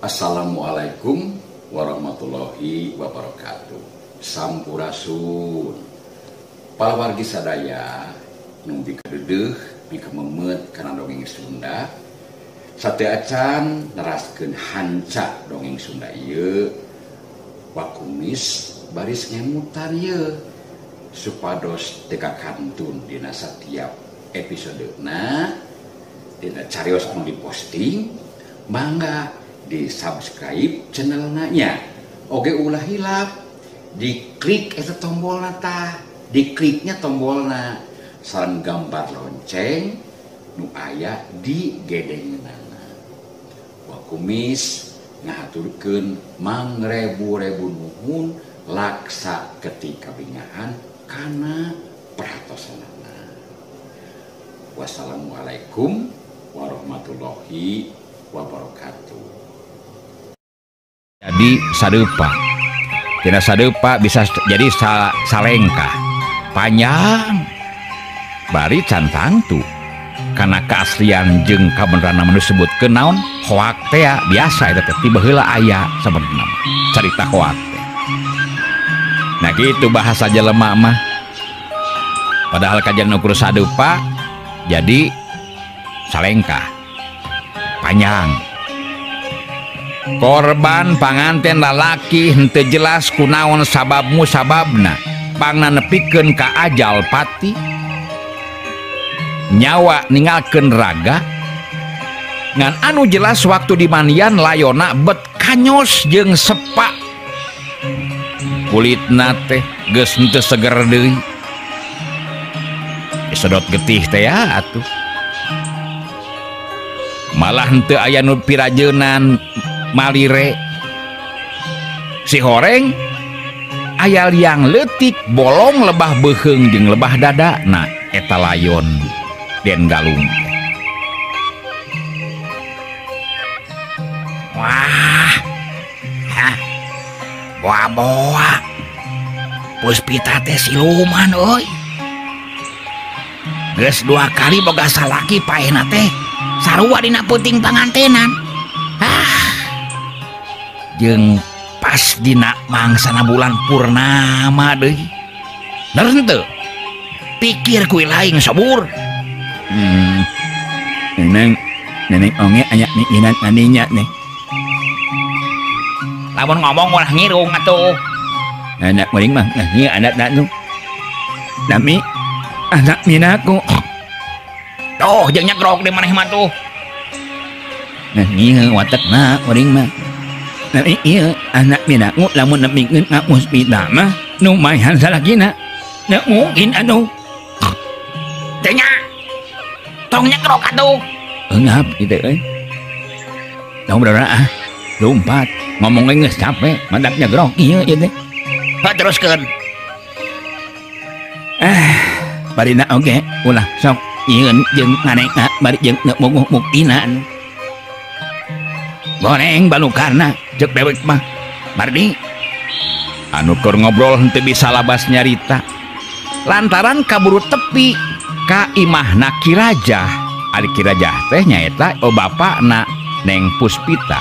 Assalamualaikum warahmatullahi wabarakatuh. Sampurasun. Para wargi sadaya nu bikadeudeung mika memet kana dongeng Sunda. Sateu acan neraskeun hanca dongeng Sunda ieu wakumis baris ngemutar ieu supados teu kakantun dina satiap episodena dina carios anu diposting. Mangga di subscribe channelnya, oke ulah hilap diklik eta tombolna tah, dikliknya tombolna sareng gambar lonceng nu aya di gedengeunana. Wakumis ngahaturkeun mangrebu-rebu nuhun laksa ketika bingahan kana perhatosanana. Wassalamualaikum warahmatullahi wabarakatuh. Jadi sadeupa tina sadeupa bisa jadi salengka panjang bari cantang tuh karena keaslian jeung kabeneran manu sebutkeun naon hoak teh biasa eta teh tiba heula aya sabenerna carita hoak teh. Nah gitu bahasa jelema mah padahal kajian ukur sadeupa jadi salengka panjang. Korban panganten lalaki henteu jelas kunaon sababmu sababna pangna nepikeun ka ajal pati nyawa ninggalkeun raga ngan anu jelas waktu dimandian layona bet kanyos jeung sepak kulitna teh geus henteu seger deui disedot getih teh ya atuh malah henteu aya nu pirajeunan malire si horeng aya liang leutik bolong lebah beuheung jeung lebah dada na eta layon den galung. Wah boa Puspita teh siluman euy geus 2 kali boga salaki paehna teh sarua dina peuting pangantenan jeung pas dina mangsana bulan purnama deui. Bener teu? Pikir kuy laing sabur. Neneng onge aya ni inat maninya nih. Lamun ngomong ulah ngirung atuh. Anak meuring mah ieu anak nu. Nami anak minaku. Toh jeung nyagrog di maneh mah tuh. Nah ieu watekna meuring mah. Nah iya anak minaku lamun nemikeun ka Puspita mah nu maehan salakina na mungkin anu teh nya tong nyagrog atuh eungap kitu euy tong berara lompat ngomong geus capek madak nyagrog ieu teh teruskeun barina oge ulah sok ieun jeung nganeka bari jeung buktina anu goreng balukarna jek dewek mah Mardi anu keur ngobrol henteu bisa labas nyarita lantaran kaburu tepi ka imahna Ki Rajah. Ari Ki Rajah teh nyaeta bapakna Neng Puspita.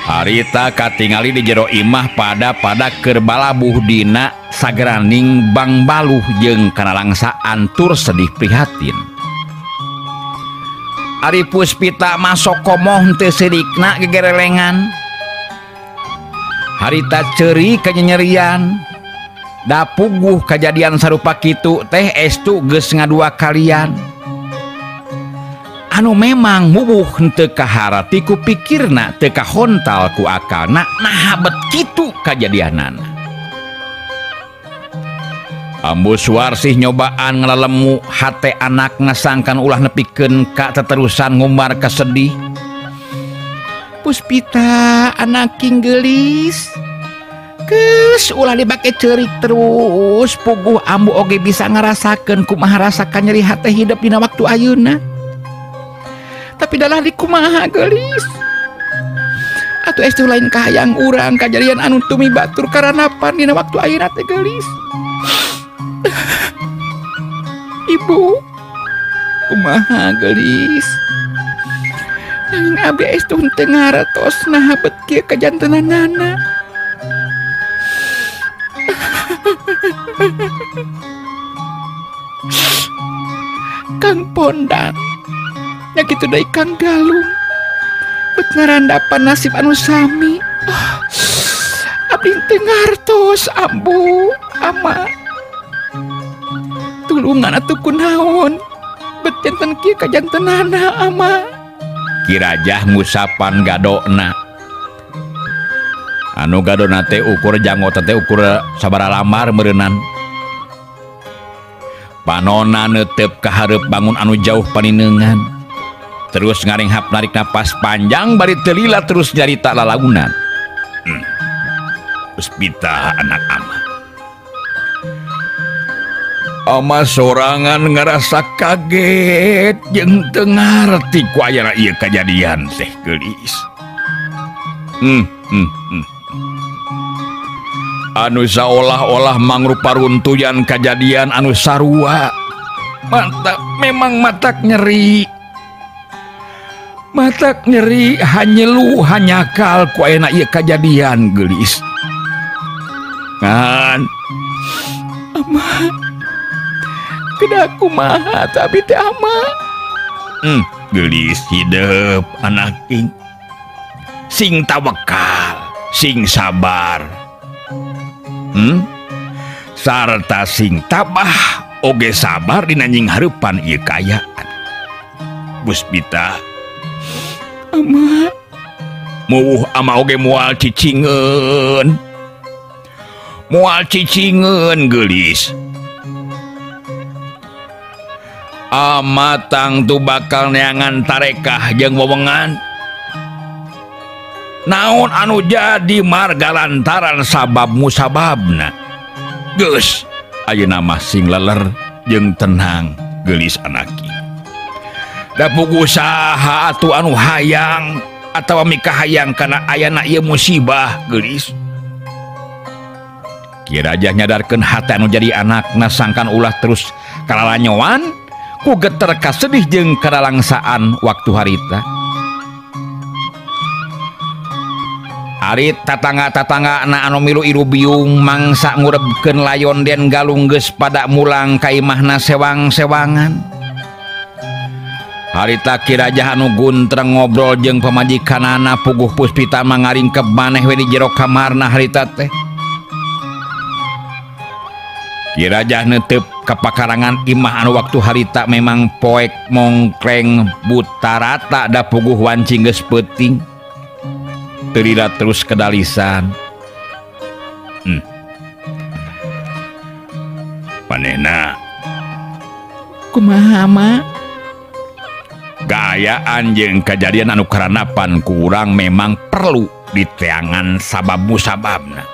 Harita katingali di jero imah pada keur balabuh dina sageraning bang baluh jeung kana langsaan tur sedih prihatin. Ari Puspita masuk komoh teu sedikna gegerelengan. Harita ceuri kanyerian. Da puguh kajadian sarupa kitu teh estu geus ngadua kalian. Anu memang mubuh henteu kahara ti ku pikirna teu kahontal ku akalna naha bet kitu kajadianana. Ambus warsih nyobaan ngelalemu hate anak ngasangkan ulah nepikeun ka teterusan ngumbar kesedih. Puspita anak king gelis geus ulah dibake ceurik terus puguh ambu oge bisa ngarasakeun kumaha rasakan nyeri hate hidup dina waktu ayeuna. Tapi dalah di kumaha gelis atuh estu lain kahayang urang kajadian anu tumi batur karanapan dina waktu ayeuna teh gelis. Ibu kumaha gelis Nanging abi estu teu ngartos naha bet kieu kajantenanana. Kang Pondang nya kitu deui Kang Galung bet ngarandapan nasib anu sami. Abdi teu ngartos ambu ama tulungan atuh kunaon bet janten kieu kajantenana ama. Ki Rajah ngusapan gadona. Anu gadona teh ukur jangota teh ukur sabaraha lamar meureunnan. Panonna neuteup ka hareup bangun anu jauh paninengan. Terus ngarenghap narik napas panjang bari teu lila terus nyarita lalaunan. Puspita anak ama. Ama sorangan ngerasa kaget jeung teu ngarti ku ayana ieu kajadian teh geulis. Anu saolah-olah mangrupa runtuyan kajadian anu sarua. Memang matak nyeri. Matak nyeri hanyelu hanyakal ku ayana ieu kajadian geulis. Ngan ama tidak kumaha tapi teh ama. Geulis hidup anak ing. Sing tawakal, sing sabar. Sarta sing tabah oge sabar dina nying hareupan ieu kaayaan. Puspita. Ama. Muwuh ama oge moal cicingeun. Moal cicingeun geulis. Amatang tu bakal neangan tarekah jeung wewengan. Naon anu jadi marga lantaran sabab musababna. Geus ayeuna mah sing leler jeung tenang geulis anaki. Da puguh saha atuh anu hayang atawa mika hayang kana ayana ieu musibah geulis. Ki Rajah nyadarkeun hate anu jadi anakna sangkan ulah terus kalalanyoan ku geter kasedih jeung kadalangsaan waktu harita. Ari tatangga-tatangga na anu milu iru biung mangsa ngurebkeun layon den Galung geus pada mulang ka imahna sewang-sewangan. Harita Ki Rajah anu guntreng ngobrol jeung pamajikanana puguh Puspita mangaringkep maneh we di jero kamarna harita teh. Ki Rajah neuteup ka pakarangan imah anu waktu harita memang poek mongkleng buta rata da puguh wancing geus peuting. Terira terus kedalisan. Manehna kumaha ama? Gayaan jeung kajadian anu karanapan ku urang memang perlu diteangan sabab musababna.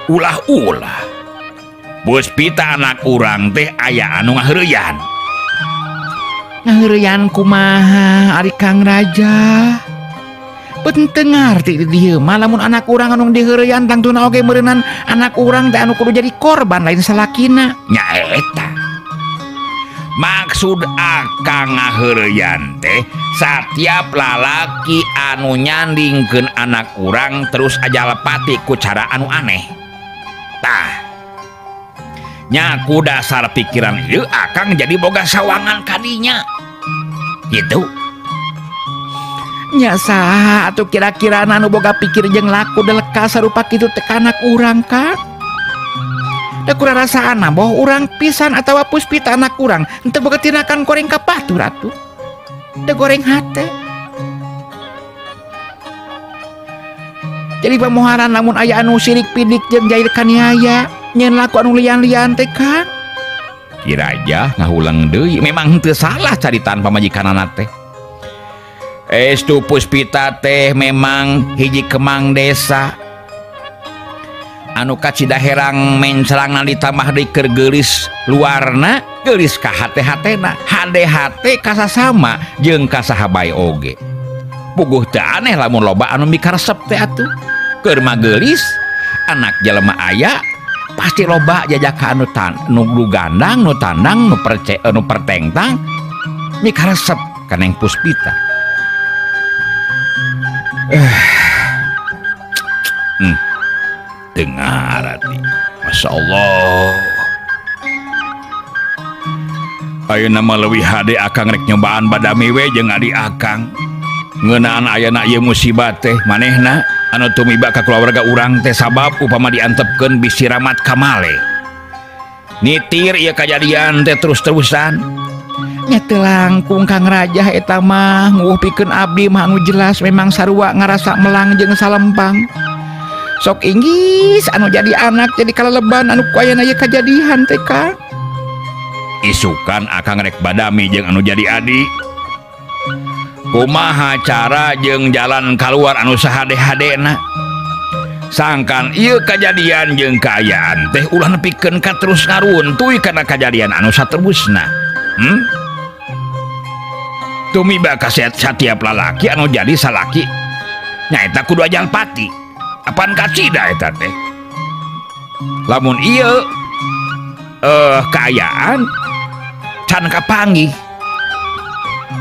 Ulah-ulah Puspita anak urang teh aya anu ngaheureyan. Ngaheureyan kumaha ari Kang Rajah? Penting ngarti dieu mah lamun anak urang anu diheureyan tangtuna oge meureunnan anak urang teh anu kudu jadi korban lain salakina. Nya eta. Maksud akang ngaheureyan teh satiap lalaki anu nyandingkeun anak urang terus aja lepati ku cara anu aneh. Tah. Nya ku dasar pikiran ieu akang jadi boga sawangan kadinya. Gitu. Nya saha atuh kira-kira anu boga pikir jeung laku deleka sarupa kitu teh anak urang Kang? Da kurang rasaana boh urang pisan atawa Puspita anak urang henteu boga tinakan goreng kapatur atuh. Da goreng hate. Jadi pamoharan lamun aya anu sirik pidik jeung jair kaniaya nyeun laku anu lian-lian teh Kang. Ki Rajah ngahulang deui memang henteu salah caritaan pamajikanana teh. Estu Puspita teh memang hiji kemang desa anu kacidaherang mencerangna ditambah deui keur geulis luarna geulis ka hate-hatena hade-hate kasasama jeung kasaha bae oge. Puguh teu aneh lamun loba anu mikaresep teh atuh keur mageulis anak jelema aya pasti loba jajaka anu gandang nu tandang nu pertengtang mikaresep Kaneng Puspita. Dengar ati. Masya Allah. Ayeuna mah leuwih hade akang rek nyobaan badami we jeung adi akang. Ngeunaan ayeuna ieu musibah teh manehna anu tumiba ka keluarga urang teh sabab upama diantepkeun bisi Ramat Kamale. Nitir ieu kajadian teh terus-terusan. Nya teu langkung Kang Raja eta mah nguupikeun abdi mah anu jelas memang sarua ngarasa melang jeung salempang. Sok inggis anu jadi anak jadi kaleleban anu ku ayeuna ieu kajadian teh Kang. Isukan akang rek badami jeung anu jadi adik. Kumaha cara jeung jalan keluar anu sahade-hadena. Sangkan ieu kajadian jeung kaayaan teh ulah nepikeun ka terus ngaruntuy kana kajadian anu saterusna. Tumiba ka satiap lalaki anu jadi salaki nyaeta kudu ajal pati. Apaan kacida eta teh? Lamun ieu kaayaan can kapanggih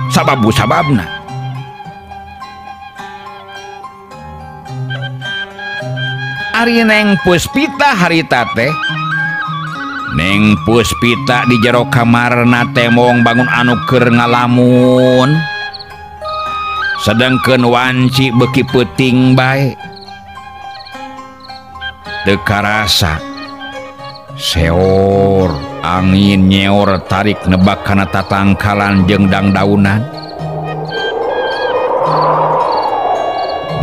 sababu-sababna. Ari Neng Puspita harita teh Neng Puspita di jero kamarna temong bangun anu keur ngalamun. Sedengkeun wanci beuki peuting bae. Teu karasa seor angin nyeor tarik nebak kana tatangkalan jeung dangdaunan.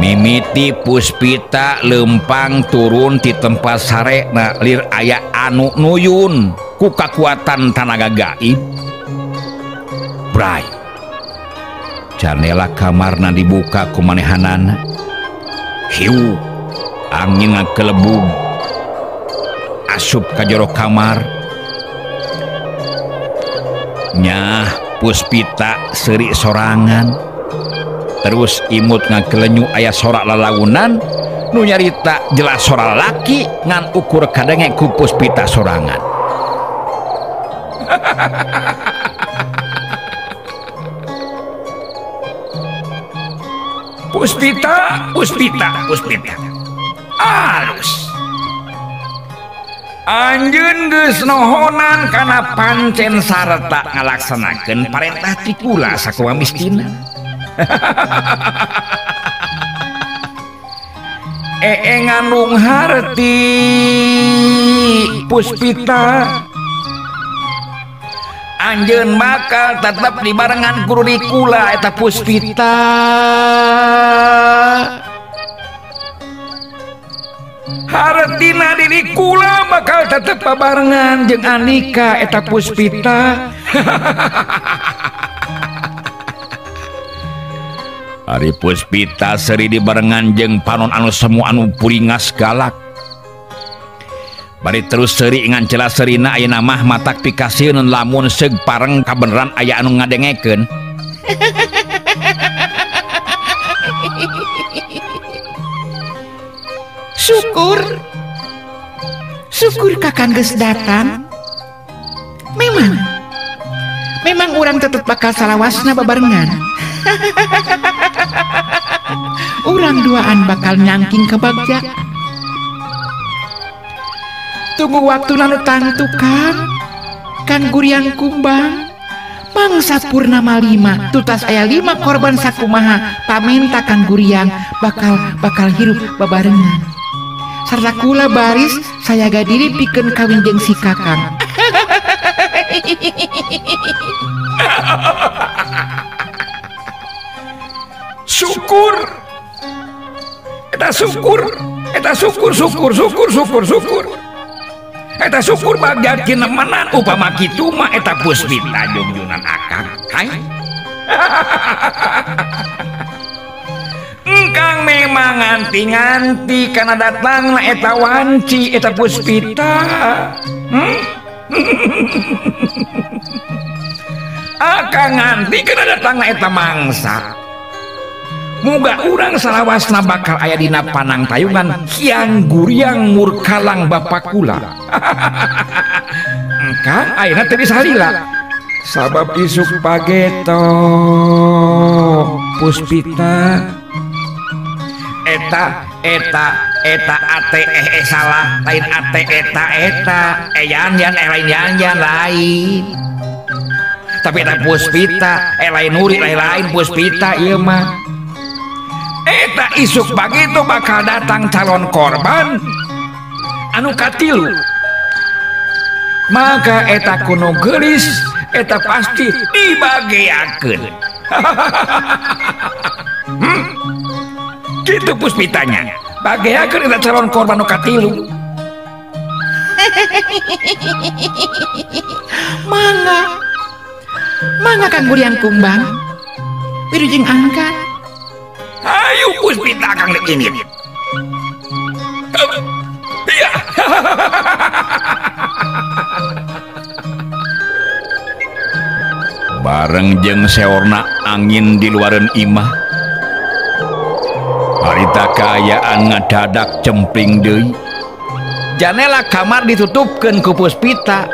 Mimiti Puspita lempang turun ti tempat sarena lir aya anu nuyun ku kakuatan tanaga gaib. Bray, jendela kamarna dibuka ku manehanana. Hiu, angin ngakelebug asup ka jero kamar. Nyah Puspita seuri sorangan. Terus imut ngakelenyu aya sora lalaunan nu nyarita jelas sora laki ngan ukur kadenge ku Puspita sorangan. Puspita alus anjeun geus nohonan kana pancen sarta ngalaksanakeun parentah ti kula sakumaha mistina. Ngandung harti Puspita anjeun bakal tetep dibarengan guru di kula eta Puspita. Hartina diri kula bakal tetep barengan jeung Andika eta Puspita. Ari Puspita seri dibarengan jeung panon anu semu anu puringas galak. Bari terus seri ngan celah serina ayeuna mah matak pikasieun lamun seug pareng kabeneran aya anu ngadengekeun. Syukur Kakang geus datang. Memang urang tetep bakal salawasna babarengan. Urang duaan bakal nyangking ke bagja. Tunggu waktu nanu tantu kan Guriang kumbang mangsa purnama 5 tutas aya 5 korban sakumaha pamenta Kang Guriang bakal hirup babarengan. Sarta kula baris saya diri pikeun kawin jeung si Kakang. Syukur eta syukur bagyakeun nemenan upama kitu mah eta Puspita jungjunan akang hai. Engkang memang nganti kana datangna eta wanci eta Puspita. Akang nganti kana datangna eta mangsa. Muga urang salawasna bakal aya dina panang tayungan Hyang Guriang Murkalang Bapa kula. Engkang ayeuna teu bisa halila. sabab isuk pageto Puspita eta ate salah lain ate eta yan lain tapi eta Puspita lain Nuri lain Puspita ieu mah eta isuk begitu bakal datang calon korban anu katilu maka eta kuno gelis eta pasti dibagiakeun gitu Puspitanya bagiakeun eta calon korban anu katilu mangga Kang Gurian Kumbang wirujeng angkat. Ayo Puspita Kang ini. Iya. Bareng jeung seorna angin di luaran imah. Harita kaayaan ngadadak cempling deui. Janela kamar ditutupkeun ku Puspita.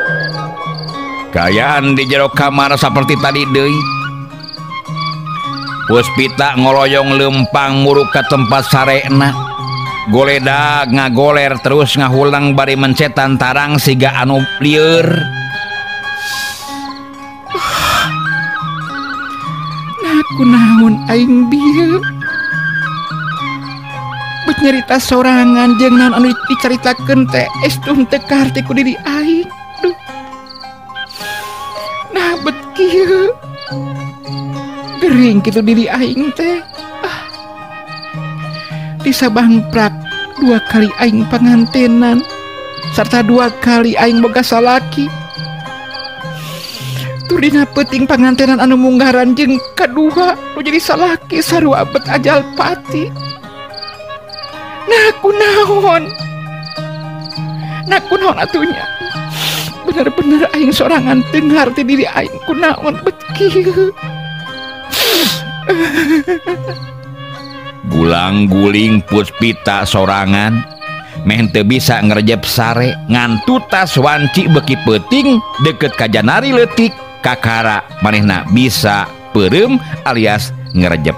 Kaayaan di jero kamar saperti tadi deui. Puspita ngoloyong lempang muruk ke tempat sarena goledag ngagoler terus ngahulang bari mencetan tarang siga anu lieur Nah kunaon aing bieu bet nyarita sorangan jeung naon anu dicaritakeun teh estung teu karti ku diri aing duh nah bet kieu gering gitu diri aing teh disabangprak 2 kali aing pangantenan serta 2 kali aing boga salaki tur dina peuting pangantenan anu munggaran jeung kadua nu jadi salaki sarua bet ajal pati nah kunaon atunya bener-bener aing sorangan teu ngarti diri aing kunaon bet kieu gulang-guling Puspita sorangan meh teu bisa ngerejep sare ngan tas wanci beki peuting deket ka janari leutik kakara manehna bisa peureum alias ngerejep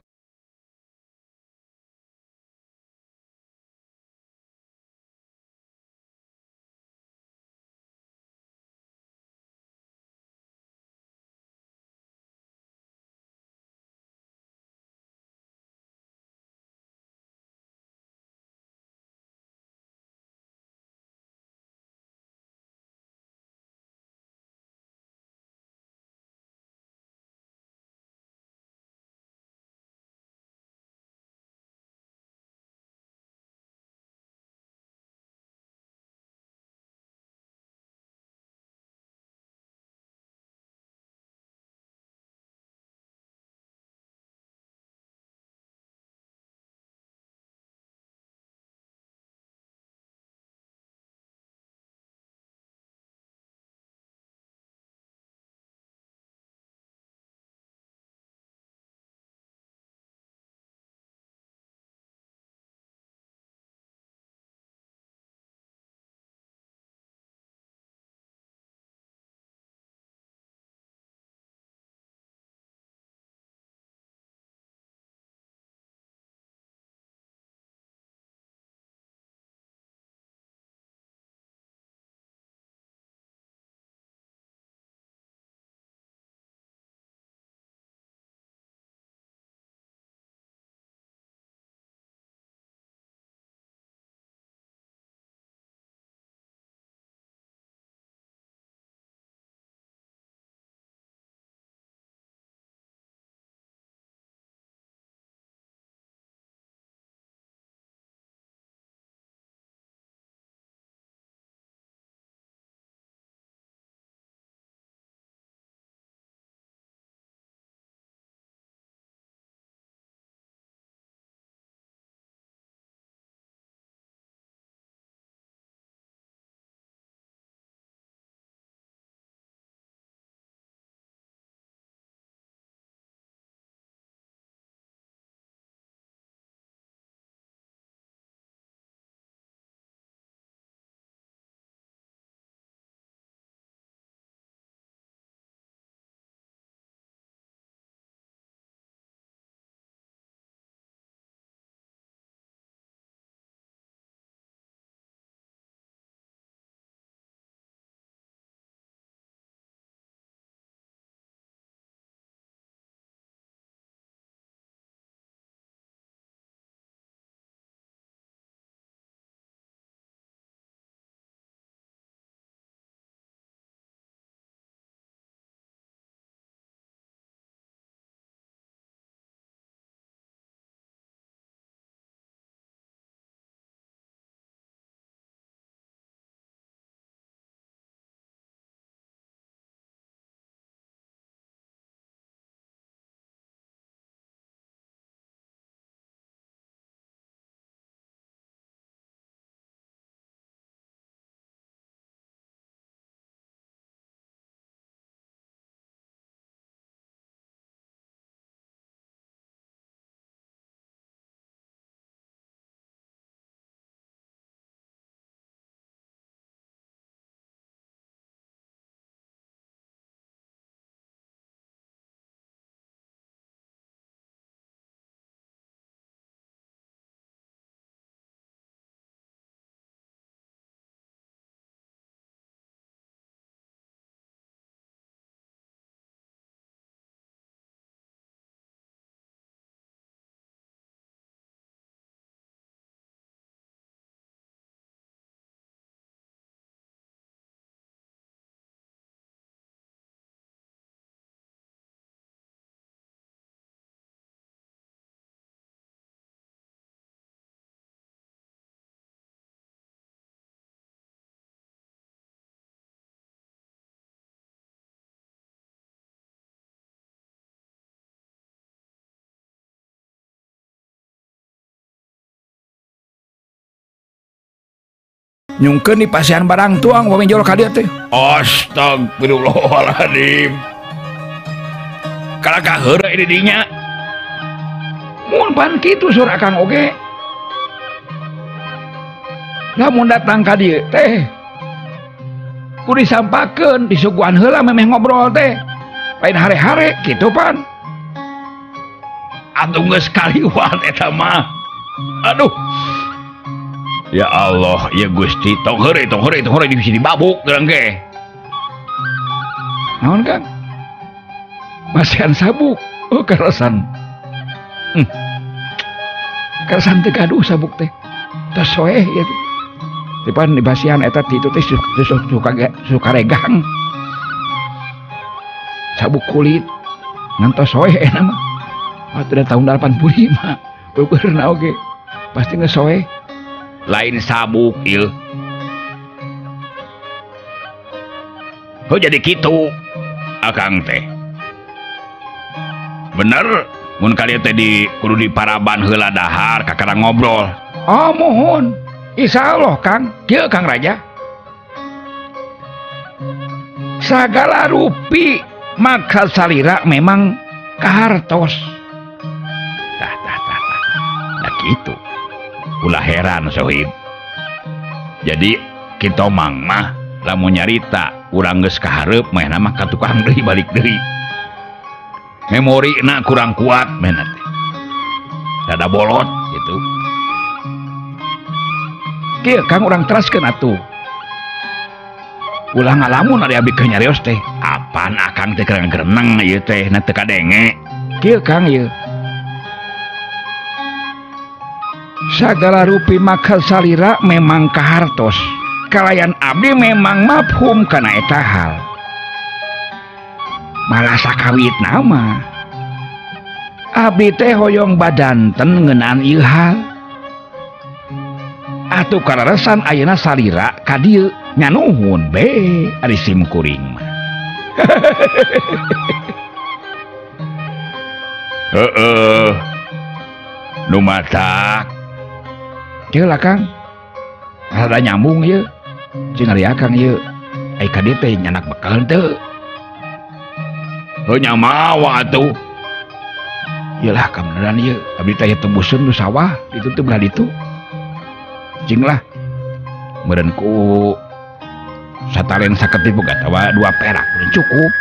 nyungkeun di pasian barang tuang we menjol ka dieu teh. Astagfirullahaladzim. Kalaka heureuy di dinya. Mun pan kitu sur akang oge. Lamun datang ka dieu teh kudu disampakeun, disuguhan heula memeh ngobrol teh. Lain hare-hare kitu pan. Atuh geus kaliwat eta mah. Aduh. Ya Allah, ya Gusti, tong heureuy bisa dibabuk geurang ge. Naon Kang? Masihan sabuk. Oh, karasan. Karasan teh gaduh sabuk teh. Tos soeh ya. Tipan di basihan eta ti itu teh suka regang. Sabuk kulit ngantos soeh enak mah. Waktu tahun 85 beberna oge pasti ngesoeh. Lain sabuk ieu. Oh jadi kitu akang teh. Bener mun kalian teh kudu diparaban heula dahar kakara ngobrol. Oh mohon. Insyaallah Kang, kieu Kang Raja. Sagala rupi maka salira memang kahartos. Tah. Nah gitu. Ulah heran Sohib. Jadi kita mang mah lamun nyarita urang geus kahareup meh mah ka tukang deui balik deui. Memorina kurang kuat meh teh. Rada bolot gitu. Kieu Kang urang teraskeun atuh. Ulah ngalamun ari abdi keur nyarios teh. Apaan akang teh gerenang ieu teh na teu kadenge. Kieu Kang ieu. Sagala rupi maka salira memang kahartos. Kalayan abdi memang mafhum kana eta hal. Malah sakawit nama. Abdi teh hoyong badanten ngeunaan ieu hal. Atuh kararesan ayeuna salira ka dieu nyanuhun be ari sim kuring mah. Heeh. Nu matak. Kieu lah Kang. Rada nyambung ieu. Jeung ari akang ieu. Ai ka dieu teh nyanak bekal teu. Heuh nyamawa atuh. Iyalah kabeneran ieu. Abdi teh tembuseun nu sawah ditu teh belah ditu. Jing lah meureun ku satalen saketi boga tawa 2 perak cukup.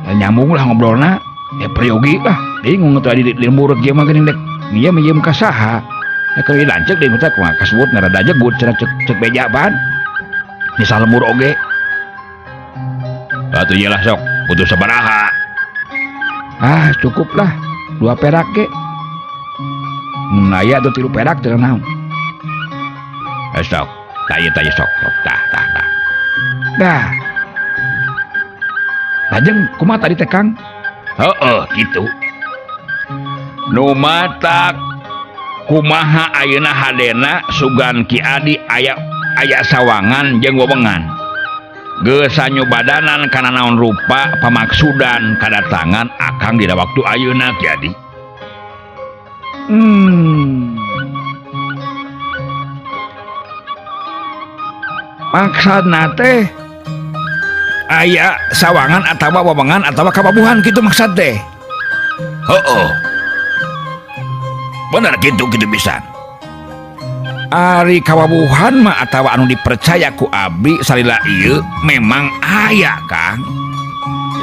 Dan nyambung lah ngobrolna ya priogi lah bingung tuh di murid dia mah geuning dek ieu mah ka saha ya keur lanceuk deui mah kumaha kasebut rada jegut cenah cek beja pan misal lemur oge. Atuh ieu lah sok butuh sabaraha. Cukup lah 2 perak ge. Naya tuh 3 perak teu naon. Sok, tanya sok. Tah. Dah. Lajeng kumaha tadi teh Kang? Heeh, kitu. Nu matak kumaha ayeuna hadena sugan Ki Adi aya sawangan jeung wewengan. Geus sanyobadanan kana naon rupa pamaksudan kadatangan akang dina waktu ayeuna Ki Adi. Maksudna teh aya sawangan atawa wewengan atawa kababuhan kitu maksud teh. Heeh. Bener kitu pisan. Ari kawabuhan mah atawa anu dipercaya ku abdi salila ieu memang aya Kang.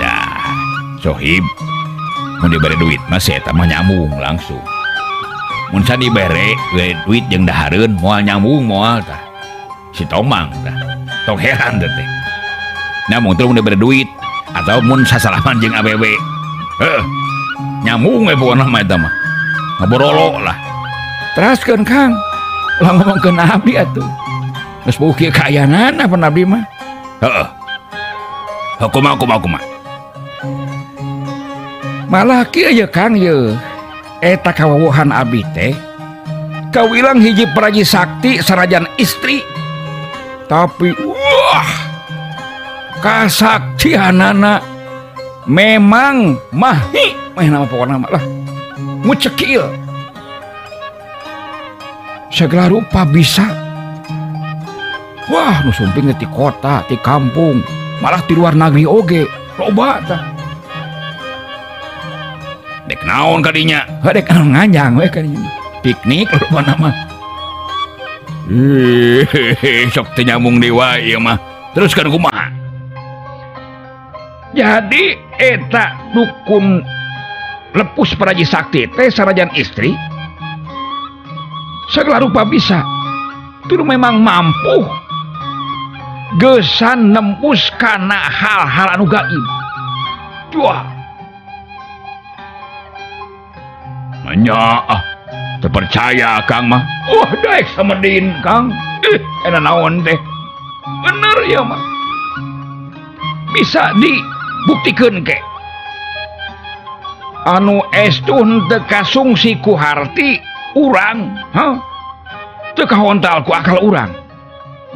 Dah, Sohib mun dibere duit mah eta mah nyambung langsung. Mun sani bere duit jeung dahareun moal nyambung moal tah. Si Tomang tah. Tong heran teh. Namun teu mun dibere duit atau mun sasalaman jeung ABB. Heuh. Nyambung we pokona mah eta mah. Ngaborolo lah. Teraskeun Kang. Lah ngomongkeun abdi atuh. Geus beuh kieu kaayanan apa abdi mah? Heeh. Kumaha. Malah kieu ye Kang ye. Eta kawawuhan abdi teh kawilang hiji praji sakti sarajan istri. Tapi wah kasaktianana memang mahi nama pokokna mah lah mucekil. Segala rupa bisa Wah, nu sumping di kota, di kampung, malah di luar negeri oge, loba tah. Dek naon kadinya? Dek naon nganjang we kadinya. Piknik loba nama. Sok teu nyambung dewa ieu mah. Teruskan kumaha? Jadi eta dukun lepus Praji Sakti teh sarajan istri segala rupa bisa. Itu memang mampu gesan nembus kana hal-hal anu gaib. Wah. Nya terpercaya Kang mah. Wah, daek samedin Kang. Enak naon teh. Bener ya mah. Bisa dibuktikan ke. Anu estun teu kasungsi ku harti urang, teu kahontal ku akal urang.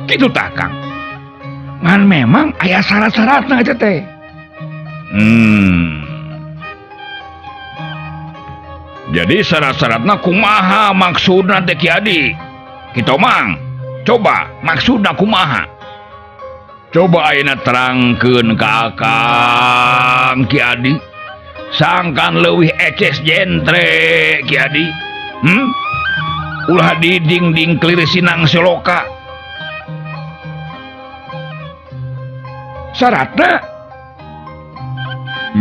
Kitu tah Kang. Ngan memang aya syarat-syaratna eta teh. Jadi syarat-syaratna kumaha maksudna teh Ki Adi? Kitu mang. Coba maksudna kumaha? Coba ayeuna terangkeun ka Akang Ki Adi. Sangkan leuwih eces jentre Ki Adi. Ulah di ding-ding kelir sinang seloka. Syaratna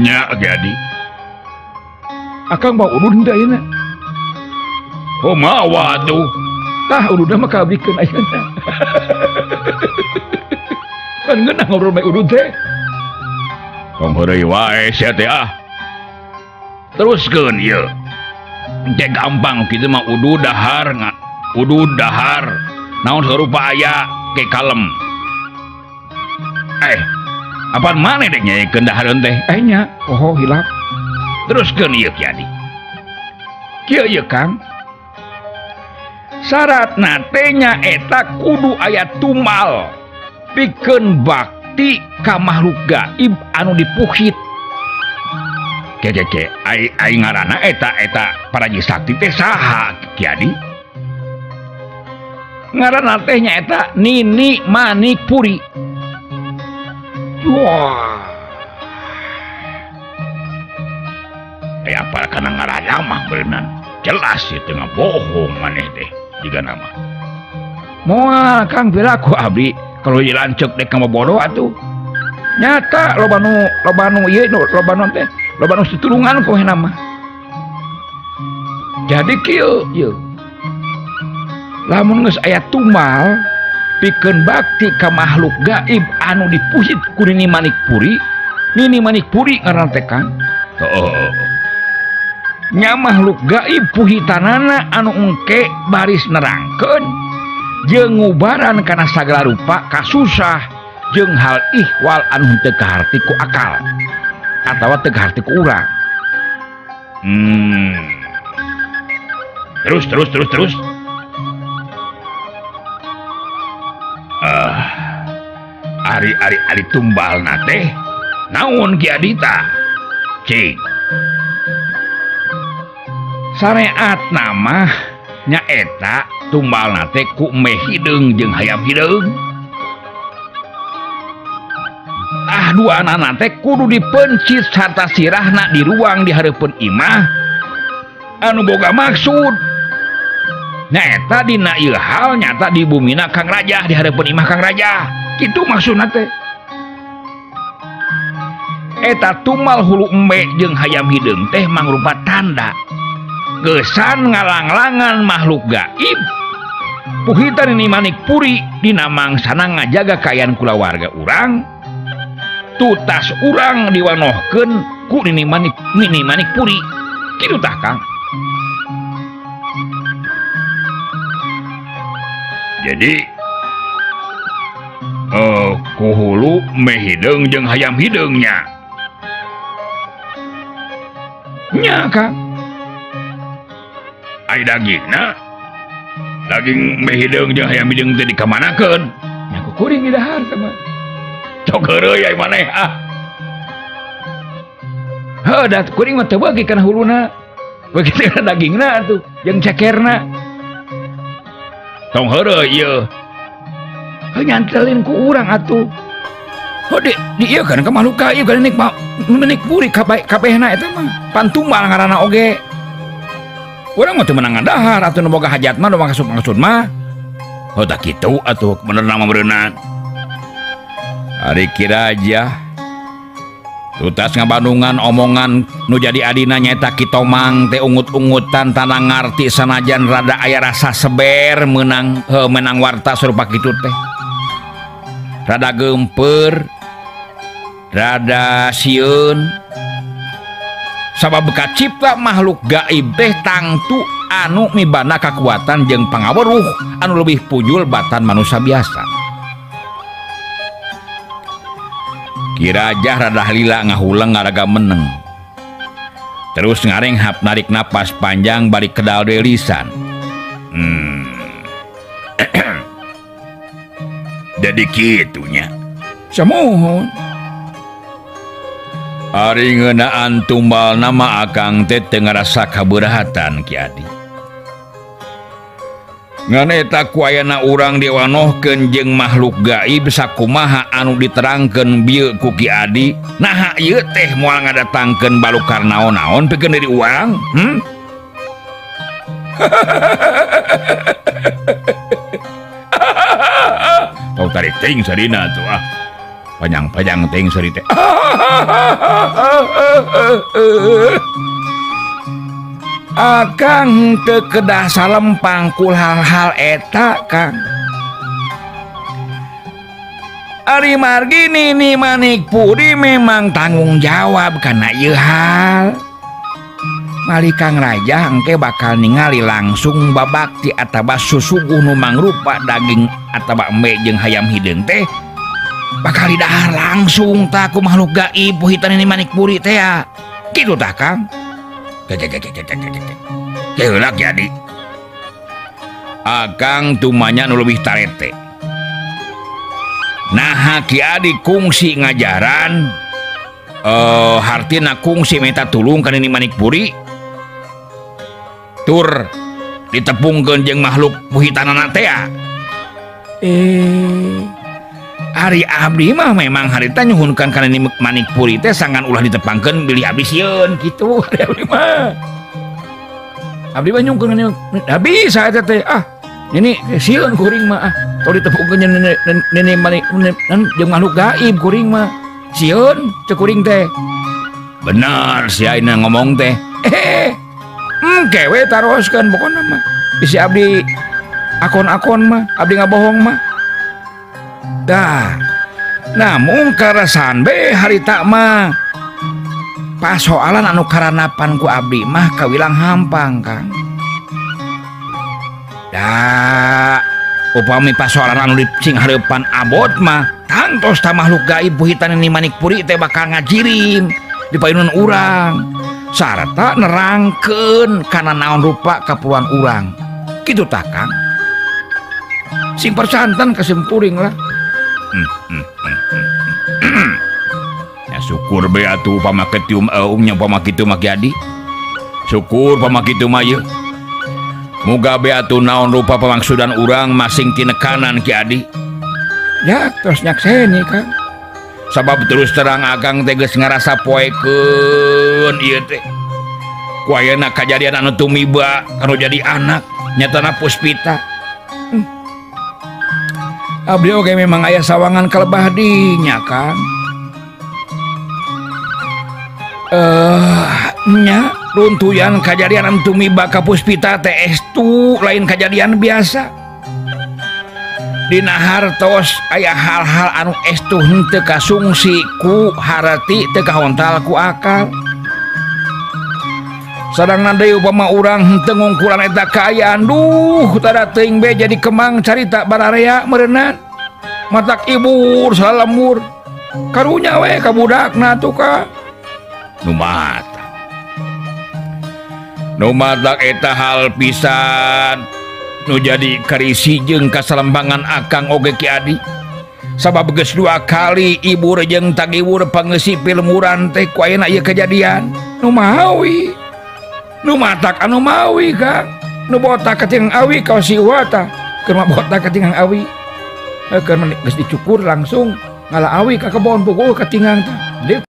nya Ki Adi. Akang mau urun da ayeuna. Oh mawa tuh. Tah urudna mah kabikeun ayeuna. Kan ngeunah ngobrol bae urut teh. Tong heureuy wae sia teh ah. Teruskeun ieu. Teh gampang kitu mah udu dahar naon sarupa aya ke kalem. Apaan maneh dek nyaekeun dahareun teh? Nya, oh hilap. Teruskeun ieu Ki Adi. Kieu ieu Kang. Syaratna teh nya eta kudu aya tumal pikeun bakti ka makhluk gaib anu dipuhit. Keke ai ngaranna eta Praji Sakti teh saha Ki Adi? Ngaranna teh nya eta Nini Manikpuri. Wah. Apa kana ngaranna mah beunang jelas ieu teu bohong maneh teh jiga nama. Moal Kang perilaku abdi kalau dilancek dek ka bodoh atuh. Nyata loba nu ieu loba teh loba nu situlungan ku nama. Jadi kieu ieu. Lamun geus aya tumal pikeun bakti ka makhluk gaib anu dipuhit ku Nini Manikpuri. Nini Manikpuri ngaranna teh Kang. Nya makhluk gaib puhitanana anu engke baris nerangkeun jeung ngubaran kana sagala rupa kasusah jeung hal ihwal anu teu kaharti ku akal atawa teu kaharti ku urang. Terus. Ari tumbalna teh naon Ki Adi tah? Cing. Sareat nama nya eta tumbalna teh ku Eme Hideung jeung Hayam Hideung. Dua anak teh kudu dipencit sarta sirahna di ruang di hareupeun imah anu boga maksud. Nyata dina ieu hal nyata di bumina Kang Raja di hareupeun imah Kang Raja. Kitu maksudna teh. Eta tumal hulu Eme jeung Hayam Hideung teh mangrupa tanda gesan ngalang-langan makhluk gaib puhitan Nini Manikpuri dina mangsana ngajaga kaayaan kulawarga urang tutas urang diwanohkeun ku Nini Manikpuri. Kitu tah Kang. Jadi ku hulu Eme Hideung jeung Hayam Hideung nya Kang. Ai dagingna daging Eme Hideung jeung Hayam Hideung teh dikamanakeun? Nya ku kuring di dahar teh mah. Cok heureuy ai maneh ah. Heuh da kuring mah teu beuki kana huluna. Beuki teh dagingna atuh jeung cekerna. Tong heureuy ieu. nyantelin ku urang atuh. Oh di ieu kan ka makhluk gaib kan menik puri kabehna eta mah pantumbal ngaranna oge. Urang mah teu menang dahar atuh nu boga hajat mah nu maksud mah. Oh tak kitu atuh bener nama berenang. Ari Kiraja tutas ngabandungan omongan nu jadi adina nyaeta kitomang teh ungut-ungutan tanah ngarti sanajan rada aya rasa seber menang warta sarupa kitu teh. Rada gemper, rada sieun. Sabab bekat cipta makhluk gaib teh tangtu anu mibana kakuatan jeung pangaweruh anu lebih pujul batan manusia biasa. Kirajah rada lila ngahulang ngaraga meneng. Terus ngarenghap narik napas panjang balik kedal deui lisan. Jadi kitunya. Samohon. Ari ngeunaan tumbal nama akang teh teu ngarasa kabeurahatan Ki Adi. Ngan eta kuayana urang diwanohkeun jeung makhluk gaib sakumaha anu diterangkeun bieu ku Ki Adi. Naha ieu teh moal ngadatangkeun balukar naon-naon pikeun deui urang? Tau tarik ting sadina tuh ah. Panjang-panjang ting sari teh. Akang teu kedah salempang kul hal-hal eta Kang. Ari margi Nini Manikpuri memang tanggung jawab kana ieu hal. Mali Kang Raja engke bakal ningali langsung babakti ataba susuguh nu mangrupa daging ataba embe jeung hayam hideung teh bakal didahar langsung tah ku makhluk gaib puhitan Nini Manikpuri teh ya. Kitu tah Kang. Keulak jadi akang tumanya nu leuwih tarete. Nah Ki Adi kungsi ngajaran hartina kungsi minta tulung ka Nini Manikpuri tur ditepungkeun jeung makhluk puhitanana teh. Ari abdi mah memang harita nyuhunkan kana Nini Manikpuri teh sangan ulah ditepangkeun bilih abdi sieun kitu. Abdi mah nyungkeun bisa eta teh Nini sieun kuring mah tong ditepungkeun Nini Manikpuri jeung makhluk gaib kuring mah sieun cek kuring teh. Bener si ayeuna ngomong teh. Kewe taroskeun pokona mah bisi abdi akon-akon mah abdi ngabohong mah. Dah, namun karasan be harita mah pasoalan anu karanapan ku abdi mah kawilang hampang Kang. Dah, upami pasoalan anu dicing hareupan abot mah tangtos ta makhluk gaib puhitan Nini Manikpuri teh bakal ngajirim di payunan urang sarta nerangkeun kana naon rupa kapuruan urang. Kitu tah Kang. Sing persanten kesimpuring lah. Ya syukur be atuh pamaketium nya pamakitu mah Ki Adi. Syukur pamakitu mah ieu. Muga be atuh naon rupa pamangsudan urang masing tinekanan Ki Adi. Ya terus nyakseni Kang. Sabab terus terang akang teh geus ngarasa poekeun ieu teh. Ku ayeuna kajadian anu tumiba kanu jadi anak nyatana Puspita. Abdi oge memang aya sawangan kalebah dinya Kang. Nya runtuyan kajadian anu tumiba ka Puspita teh estu lain kajadian biasa. Dina hartos aya hal-hal anu estu henteu kasungsi ku harati teu kahontal ku akal. Sadangna deui upama urang henteu ngungkulan eta kaayaan duh tada teuing be jadi kemang carita bararea meureunna matak ibur salemur karunya we ka budakna tuh ka nu matak eta hal pisan nu jadi karisi jeung kasalembangan akang oge Ki Adi. Sabab geus 2 kali ibur jeung tagiwur pangeusipil muran teh ku ayeuna ieu kejadian nu mawi. Nu matak anu mawi Kang. Nu botak katingang awi kaos si Iwata keur mah botak katingang awi. Keur geus dicukur langsung ngalaawi ka kebon pokok katingang teh. Deuk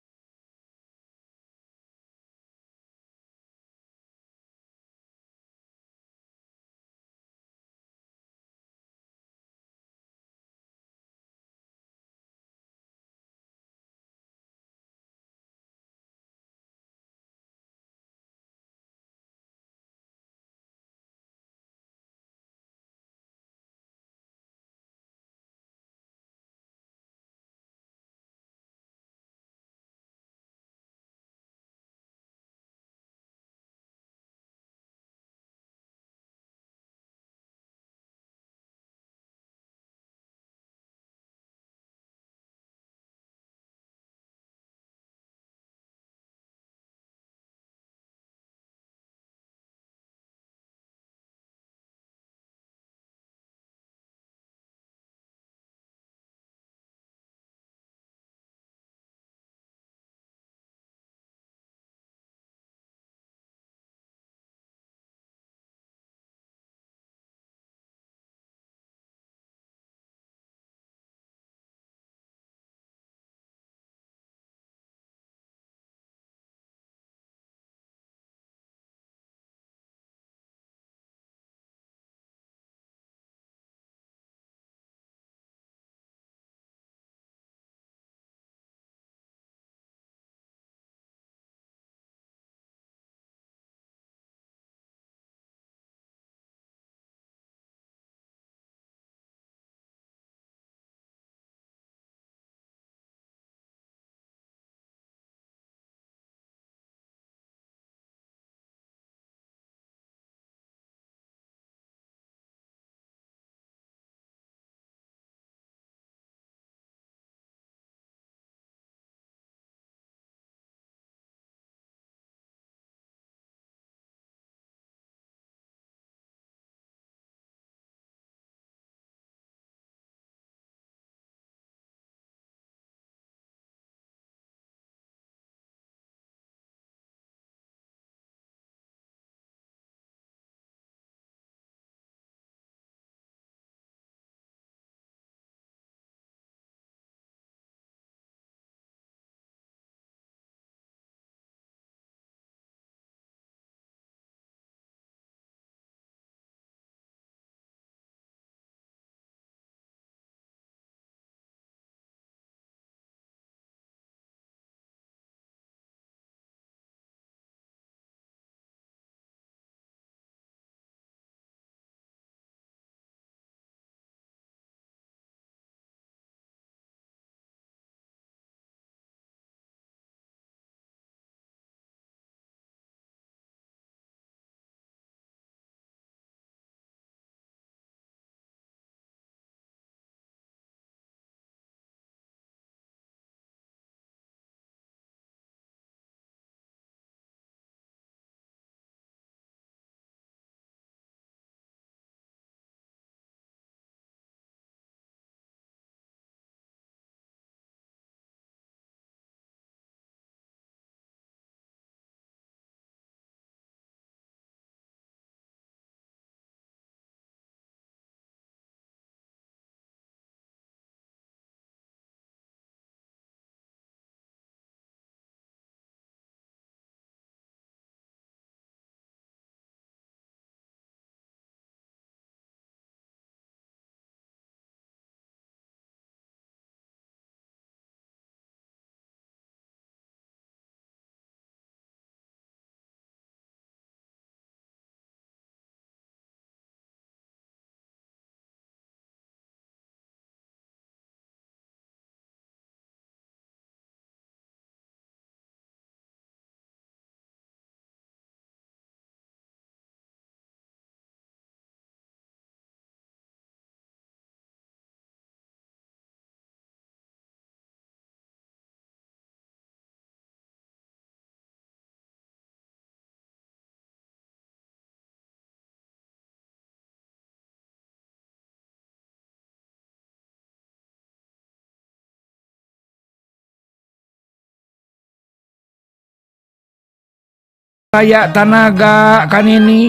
aya tanaga kan ini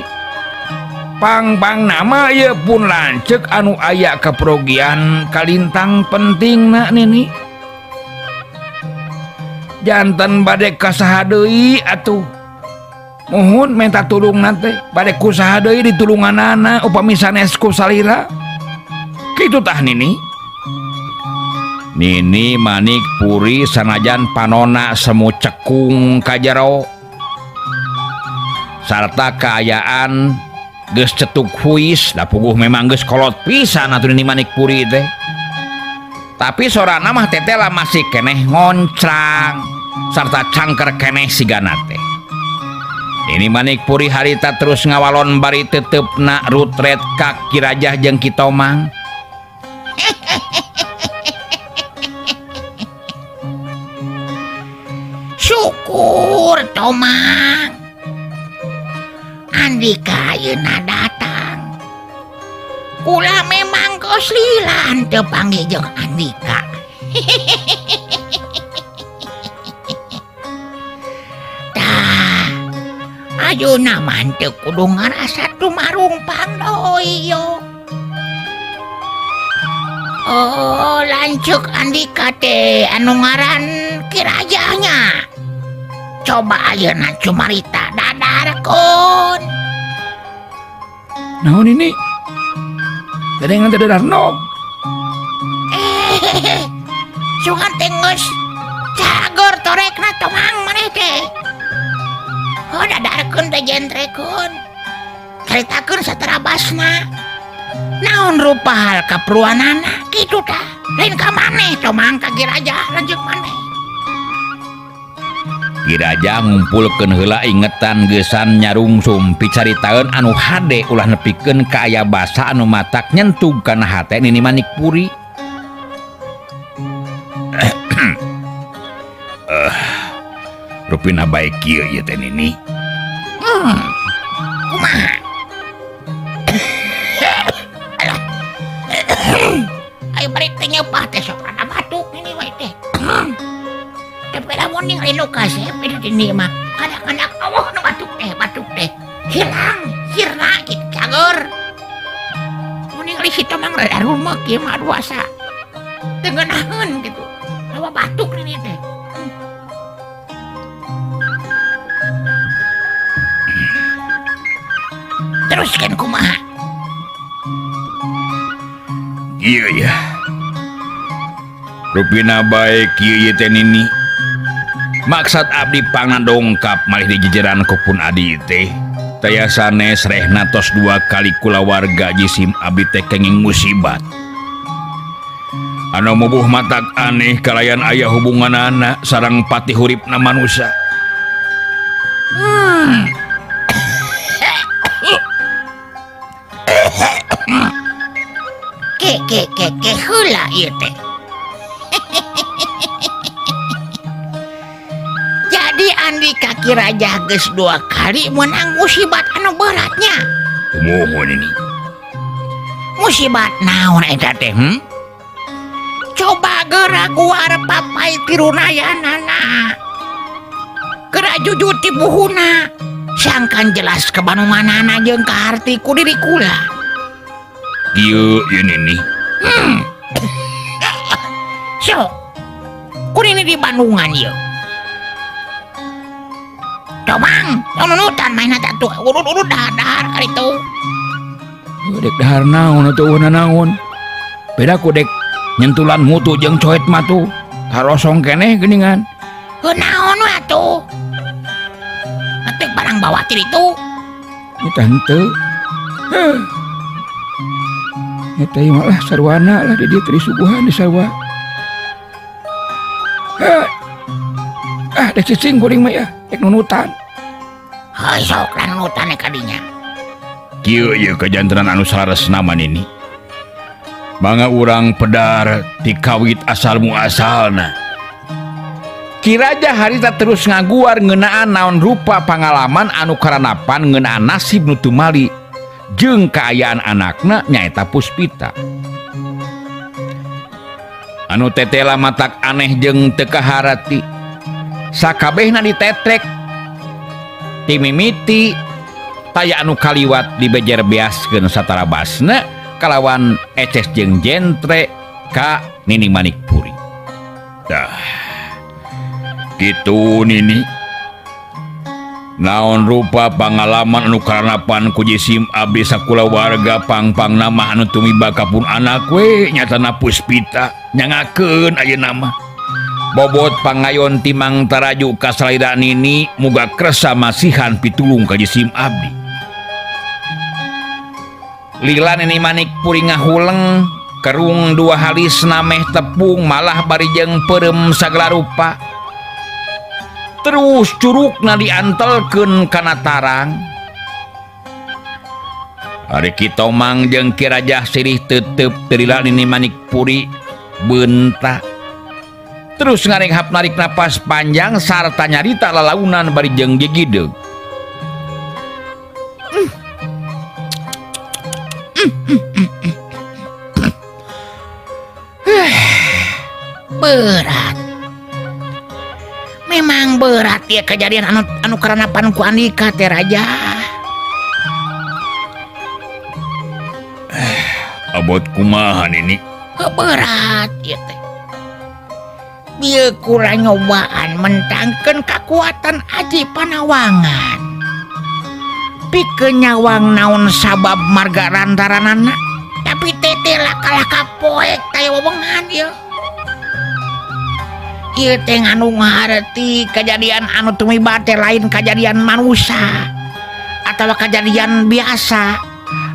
pang nama ye pun lancek anu aya keperogian kalintang penting nak nini jantan badek kasaha deui atuh mohon minta tulung nanti badek kusaha deui ditulunganana upami sanes ku salira kitu tah nini manik puri sanajan panona semu cekung kajero sarta kaayaan geus cetuk huis da puguh memang geus kolot pisan atuh ini manik puri teh tapi sorana mah teteh lah masih keneh ngoncrang sarta cangker keneh sigana teh ini manik puri harita terus ngawalon bari teteupna rutret ka Kirajah jeung Kitomang syukur Tomang Andika ayeuna datang kula memang geus lilan teu panggih jeung Andika tah ayeuna mah teu kudu ngarasa tumarumpang doi yo oh lanceuk Andika teh anu ngaran Kirajahnya coba ayeuna cumarita dadarkeun naon ini dedengan teh dadarnog sungan teh geus cager torekna Tomang maneh teh oh dadarkeun teh jentrekeun caritakeun saterabasna naon rupa hal kaperluanana kitu tah lain ka maneh Tomang ka Kirajah lanjut maneh Kirajah ngumpulkeun heula ingetan geusan nyarungsum picaritaeun anu hade ulah nepikeun ka aya basa anu matak nyentug kana hate nini manik puri rupina bae kieu ieu teh nini kumaha ayo bari teh nyeupah teh sok rada batuk ini wae teh tapi lamun ningali nu kasep di dieu mah kadang-kadang Allah nu batuk teh hilang sirna kitu cager mun ningali si Tomang rada rumek ieu mah duasa teu ngeunaheun kitu lawa batuk ini teh teruskeun kumaha iya ya rupina bae kieu teh nini maksud abdi pangadongkap malih di jejeran kupun adi teh taya sanes rehna tos 2 kali kulawarga jisim abdi teh kenging musibat anu mubuh matak aneh kalayan aya hubunganana sareng pati huripna manusia ke heula ieu teh jadi Andika Kirajah geus 2 kali menang musibat anu beratnya kumohon ini musibat naon eta teh coba geura guar papai tirunayanana geura jujur ti buhuna sangkan jelas ke banumanana jeung ka harti ku diri kula ieu nini so kuring di Bandungan yuk Tomang nunutan main tatu urut dahar kali itu dek dahar naon atau wana naon beda ku dek nyentulan mutu jeung coet matu harosong keneh geningan naon we atuh ngetik barang bawa tiri itu eta henteu eta malah sarwana lah di dieu teh disuguhan di sarwa dek cicing kuring mah ya dek nunutan sok lah nunutan ka dinya kieu ieu kajantenan anu salares naman ini mangga urang pedar ti kawit asal muasalna Kirajah harita terus ngaguar ngeunaan naon rupa pangalaman anu karanapan ngeunaan nasib nu teu mali jeung kaayaan anakna nyaeta Puspita anu tetela matak aneh jeung teu kaharati sakabehna ditetrek ti mimiti taya anu kaliwat dibejer beaskeun satara basna kalawan Eces jeung Jentre ka Nini Manikpuri. Dah gitu Nini, naon rupa pangalaman anu karanapan ku jisim abdi sakulawarga pang-pang nama anu tumiba kapun anak we nyatana Puspita nyangakeun ayeuna mah bobot pangayon timang taraju kasalira Nini muga kersa masihan pitulung ka jisim abdi. Lila Nini Manikpuri ngahuleng kerung dua halis nameh tepung malah bari jeung peureum sagala rupa. Terus curugna diantelkeun kana tarang. Ari kitu mang jeung Ki Rajah sirih teuteup teu lila Nini Manikpuri beuntak. Terus ngarenghap narik napas panjang sarta nyarita lalaunan bari jeung Jegideug. Berat. Memang berat ya kejadian anu karanapan ku Andika teh Raja. Abot kumaha Nini? Berat ya teh. Bieu kurang nyobaan mentangkeun kakuatan Aji Panawangan. Pikeun nyawang naon sabab marga rantaranana. Tapi teteh laka-laka poek taya wewengan ieu. Ieu teh anu ngaharti kejadian anu tumiba teh lain kejadian manusia atawa kejadian biasa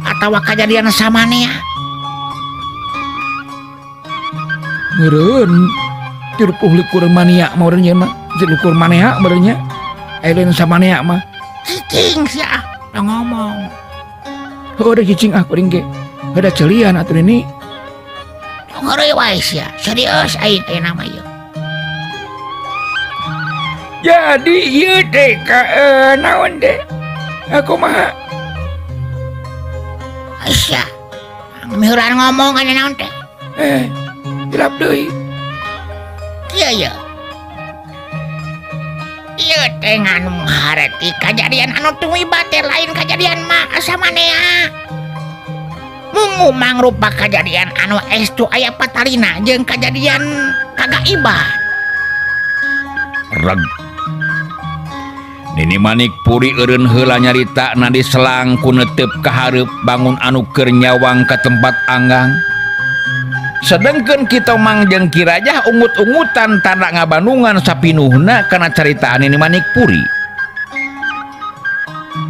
atawa kejadian samanea. Meureun tirupuh likur mania mah urang mah likur manea beurnya lain samanea mah Cicing sia ngomong. Udah cicing kuring ge ada celian atuh ini. Ngeureui wae sia serius aing nama ieu. Jadi ieu teh naon teh? Aku mah Aisyah. Mieuran ngomong anu naon teh? hilap deui. Kieu ya. Ieu teh anu ngaharti kejadian anu tumiba teh lain kejadian mah samanea. Mungu mangrupa kejadian anu estu aya patalina jeung kejadian kagaiban. Reg Nini Manikpuri eureun heula nyarita na diselang ku neuteup ka hareup bangun anu keur nyawang ka tempat anggang. Sedengkeun kitu mang jeung Ki Rajah ungut-ungutan tanda ngabandungan sapinuhna kana caritaan Nini Manikpuri.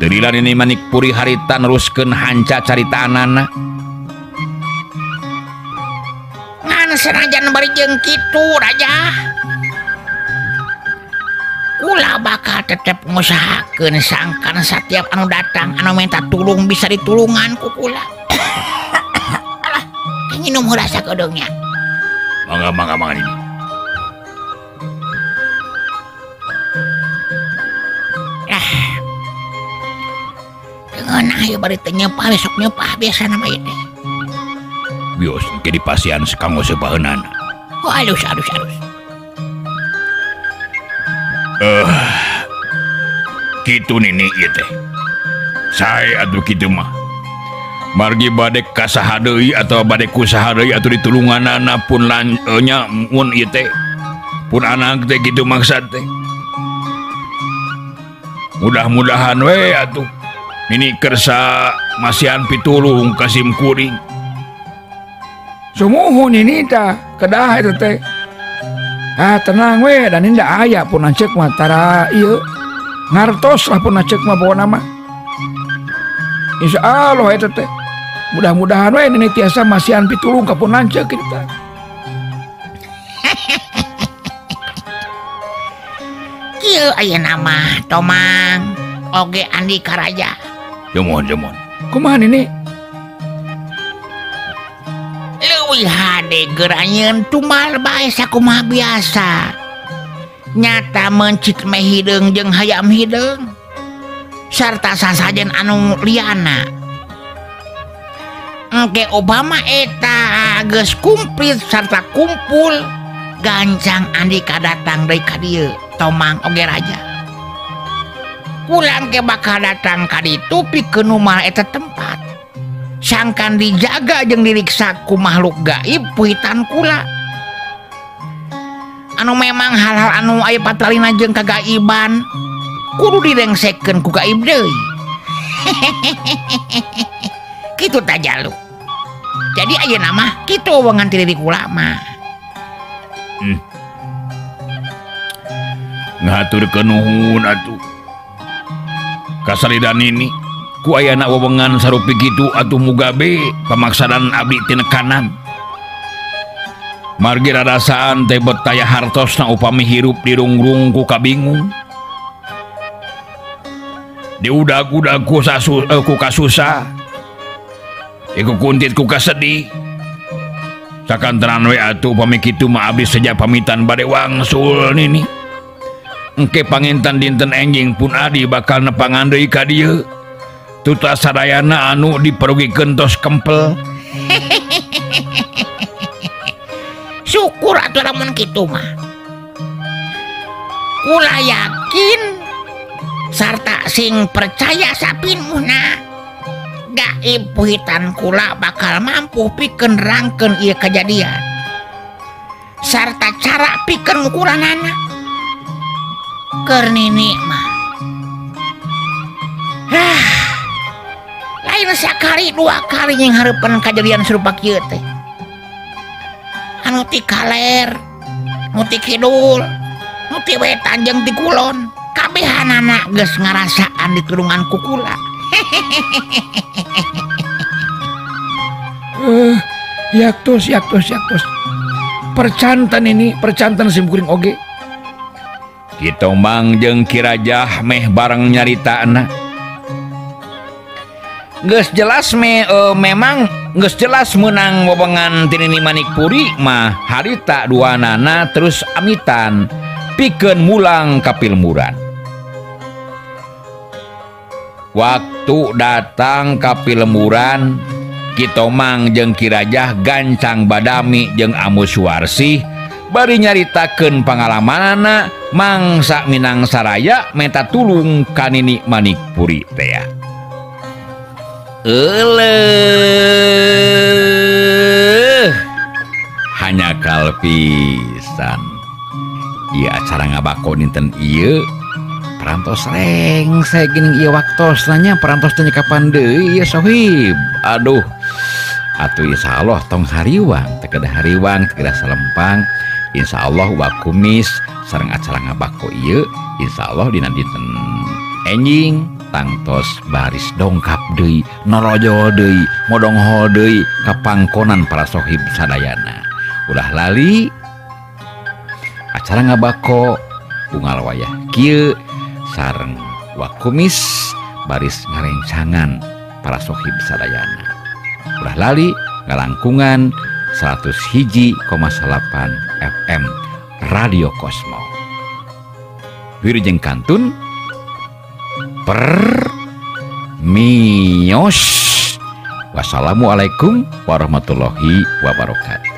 Deulila Nini Manikpuri harita neruskeun hanca caritaanana. Ngan senajan bari jeung kitu Raja. Ulah bakal tetep ngusahakeun sangkan setiap anu datang anu minta tulung bisa ditulungan ku kula. Alah, nginum heula sakedeungnya. Mangga ini. Dengeunah ieu bari teh nyepah besok nyepah biasa nama ieu teh. Bios ke dipasian sekanggo sebaheunana. Oh, alus. Kitu Nini ieu teh. Sae atuh kitu mah. Margi bade kasaha deui atawa bade kusaha deui atuh ditulunganana pun nya mun ieu teh. Pun anak teh kitu maksad teh. Mudah-mudahan we atuh Nini kersa masihan pitulung ka sim kuring. Sumuhun ini tah kedah itu teh. Tenang we dan inda aya pun cek mah tara ieu ngartos lah pun cek mah bawa nama. Insyaallah eta teh. Mudah-mudahan we ini tiasa masihan pitulung ka pun lanceuk kita. Kieu ayeuna mah Tomang oge Andika Raja. Jemon. Kumaha Nini? Leuwih hade geranyeun tumal bae sakumaha biasa. Nyata mencit meh hideung jeung hayam hideung. Sarta sasajen anu liana. Engke Obama eta geus kumplit sarta kumpul gancang Andika datang deui ka dieu Tomang oge Raja. Ulang ke bakal datang ka ditu pikeun umah eta tempat. Sangkan dijaga jeung diriksa ku makhluk gaib puitan kula. Anu memang hal-hal anu aya patalina jeung kagaiban kudu direngsekeun ku gaib deui. Kitu ta Jaluk. Jadi ayeuna mah kitu wewengan ti diri kula mah. Ngaturkeun nuhun atuh. Kasaridan ini ku ayana wewengan sarupi kitu atuh mugabe pamaksadan abdi ti nekanan. Margi rarasaan teh betaya hartosna upami hirup dirungrung ku kabingung. Diudag-udag ku kasusah. Iku kuntit ku kasedih. Sakantenan we atuh upami kitu mah abdi saja pamitan bade wangsul nini. Engke panginten dinten enjing pun adi bakal nepangan deui ka dieu. Tuta sadayana anu diperugikeun tos kempel. Syukur atuh lamun kitu mah. Kula yakin sarta sing percaya sapinuhna gaib puhitan kula bakal mampu pikeun nerangkeun ieu kejadian sarta cara pikeun ngukuranana. Keur nini mah lain sakali dua kali yang hareupeun kejadian serupa kieu teh. Anu ti kaler, nu ti kidul, nu ti wetan jeung ti kulon, kabehanana geus ngarasaan di turungan ku kula. Yaktos. Percantan simkuring oge. Kitu mang jeung Ki Rajah meh bareng nyaritaana. Geus jelas memang geus jelas meunang wewengan ti Nini Manikpuri mah harita duanana terus amitan pikeun mulang ka Pilmuran. Waktu datang ka Pilmuran, kitu mang jeung Ki Rajah gancang badami jeung Amus Warsih bari nyaritakeun pangalamanana mangsa minang saraya meta tulung ka Nini Manikpuri teh. Hanya kalpisan ieu acara ngabako dinten ieu perantos rengsek geuning ieu waktosna perantos teh kapan deui ieu sohib. Aduh atuh insyaallah tong hariwang teh kedah hariwang teh kedah salempang. Insyaallah wa kumis sareng acara ngabako ieu insyaallah dina dinten enjing tangtos baris dongkap deui norojo deui modongho deui ka pangkonan para sohib sadayana. Ulah lali acara ngabako unggal wayah kieu sareng wakumis baris ngarencangan para sohib sadayana. Ulah lali ngalangkungan 101,8 FM Radio Kosmo. Wirujeng kantun Permios. Wassalamualaikum warahmatullahi wabarakatuh.